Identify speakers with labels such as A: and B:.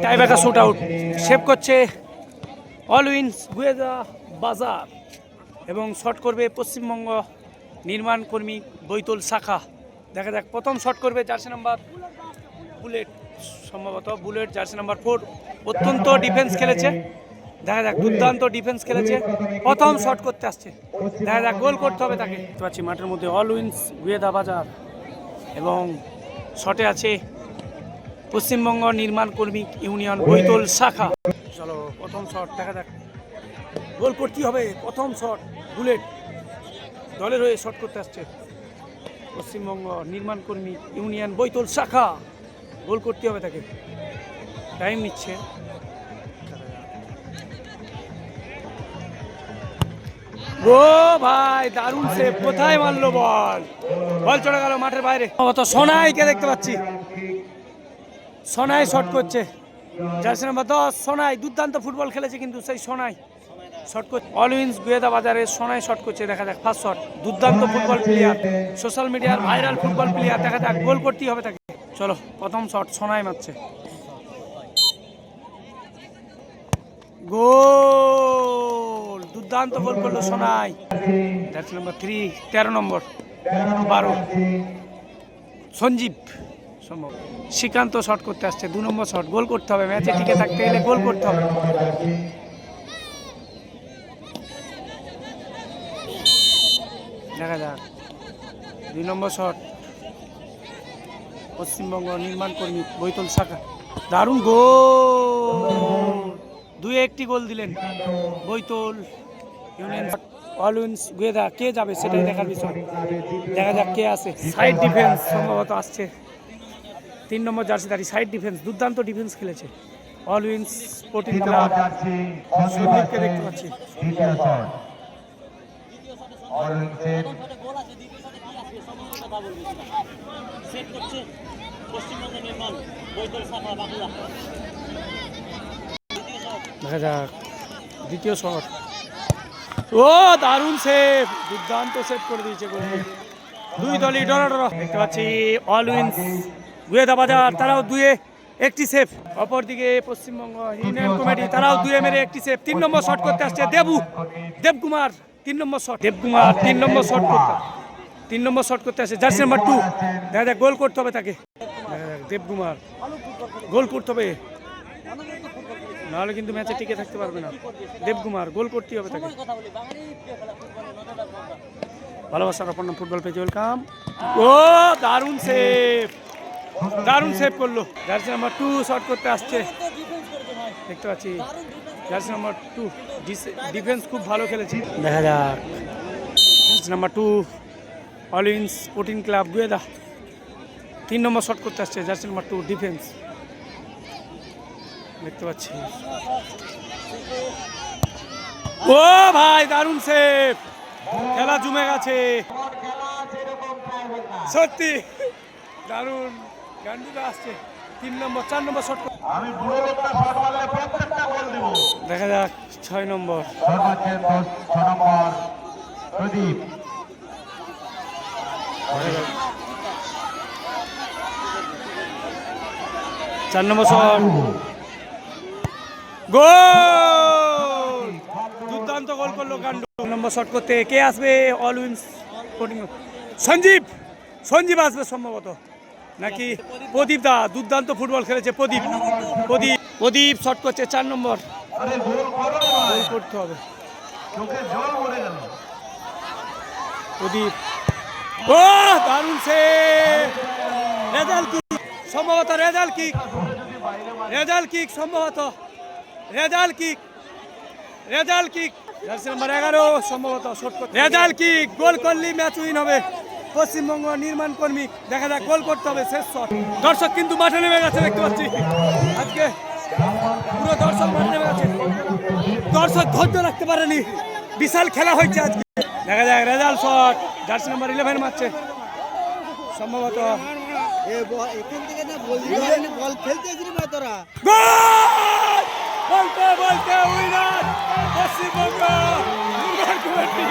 A: Tiebreaker shoot out save করছে অলউইন্স গুয়েদা বাজার এবং শট করবে পশ্চিমবঙ্গ নির্মাণ কর্মী বৈতল শাখা। দেখা যাক প্রথম শট করবে জার্সি নাম্বার বুলেট, সম্ভবত বুলেট, জার্সি নাম্বার 4। অত্যন্ত ডিফেন্স খেলেছে, দেখা যাক দুর্দান্ত ডিফেন্স খেলেছে। প্রথম শট করতে আসছে, দেখা যাক গোল করতে হবে তাকে। দেখতে পাচ্ছি মাঠের মধ্যে অলউইন্স গুয়েদা বাজার এবং শটে আছে পশ্চিমবঙ্গ নির্মাণ কর্মী ইউনিয়ন বৈতল শাখা। চলো প্রথম শট, দেখা যাক গোল করতে হবে। প্রথম শট বুলেট দলের হয়ে শট করতে আসছে পশ্চিমবঙ্গ নির্মাণ কর্মী ইউনিয়ন বৈতল শাখা। গোল করতে হবে তাকে, টাইম নিচ্ছে। ও ভাই দারুণ সেভ, কোথায় মারলো বল, বল চলে গেল মাঠের বাইরে। সোনাইকে দেখতে পাচ্ছি, সোনাই শট করছে, জার্সি নাম্বার 10 সোনাই। দুর্দান্ত ফুটবল খেলেছে কিন্তু সেই সোনাই শট করছে। অলউইন্স গুয়েদা বাজারে সোনাই শট করছে, দেখা যাক ফার্স্ট শট। দুর্দান্ত ফুটবল প্লেয়ার, সোশ্যাল মিডিয়ার ভাইরাল ফুটবল প্লেয়ার, দেখা যাক গোল করতেই হবে তাকে। চলো প্রথম শট সোনাই মারছে, গোল, দুর্দান্ত গোল করলো সোনাই। জার্সি নাম্বার 3 13 নম্বর 12 সঞ্জীব সম্ভব। শ্রীকান্ত শট করতে আসছে, 2 নম্বর শট। গোল করতে হবে, ম্যাচে টিকে থাকতে গেলে গোল করতে হবে। দেখা যাক 2 নম্বর শট পশ্চিমবঙ্গ নির্মাণ কর্মী বৈতল শাখা। দারুণ গোল, 2-1টি গোল দিলেন বৈতল ইউনিয়ন। অলউইন্স গুয়েদা কে যাবে সেটাই দেখার বিষয়, দেখা যাক কে আসে। সাইড ডিফেন্স সম্ভবত আসছে 3 নম্বর জার্সিধারী, সাইড ডিফেন্স, দুর্দান্ত ডিফেন্স খেলেছে অলউইন্স স্পোর্টিং ক্লাব। সন্দীপকে দেখতে পাচ্ছি। দেখা যাক দ্বিতীয় শট, ও দারুণ সেভ, দুর্দান্ত সেভ করে দিয়েছে গোল। 2 দলই ডরা। দেখতে পাচ্ছি অলউইন্স গুয়েদা বাজার, তারাও 2-1টি সেভ। অপরদিকে পশ্চিমবঙ্গ ইউনিয়ন কমিটি, তারাও 2 মেরে 1টি সেভ। 3 নম্বর শট করতে আসছে দেবকুমার 3 নম্বর শট, দেবকুমার 3 নম্বর শট করতে, 3 নম্বর শট করতে আসছে জার্সি নাম্বার 2। দেখা যাক গোল করতে হবে তাকে, দেখা যাক দেবকুমার গোল করতে হবে, নাহলে কিন্তু ম্যাচে টিকে থাকতে পারবে না। দেবকুমার গোল করতেই হবে তাকে। ভালোবাসার অপর্ণ ফুটবল পেজে ওয়েলকাম। ও দারুণ সেভ, দারুণ সেভ করলো। জার্সি নাম্বার 2 শট করতে আসছে, দেখতে পাচ্ছি জার্সি নাম্বার 2 ডিফেন্স খুব ভালো খেলেছে। দেখা যাক জার্সি নাম্বার 2 অলউইন্স স্পোর্টিং ক্লাব গুয়েদা 3 নম্বর শট করতে আসছে জার্সি নাম্বার 2 ডিফেন্স, দেখতে পাচ্ছি। ও ভাই দারুণ সেভ, খেলা জমে গেছে সত্যি, দারুণ। গান্ডুদা আসছে 3 নম্বর 4 নম্বর শট, দেখা যাক 6 নম্বর প্রদীপ, 4 নম্বর শট, গোল, দুর্দান্ত গোল করলো গান্ডু। 2 নম্বর শট করতে কে আসবে অলউইন্স স্পোর্টিং? সঞ্জীব আসবে সম্ভবত, নাকি প্রদীপ দা, দুর্দান্ত ফুটবল খেলেছে প্রদীপ শট করছে 4 নম্বর। গোল করতে হবে প্রদীপ, ও দারুণ সেভ, রেজাল্ট কিক সম্ভবত, রেজাল্ট কিক সম্ভবত, রেজাল্ট কিক জার্সি নাম্বার 11 সম্ভবত শট করতে, রেজাল্ট কিক। গোল করলেই ম্যাচ উইন হবে পশ্চিমবঙ্গ নির্মাণ কর্মী। দেখা যাক গোল করতে হবে, শেষ শট। দর্শক কিন্তু মাঠে নেমে গেছে, দেখতে পাচ্ছি আজকে পুরো দর্শক মাঠে নেমে গেছে। দর্শক ধৈর্য রাখতে পারেনি, বিশাল খেলা হয়েছে আজকে। দেখা যাক রেজাল্ট শট, জার্সি নাম্বার 11 মারছে সম্ভবত। বলতে উইনার পশ্চিমবঙ্গ নির্মাণ কমিটি।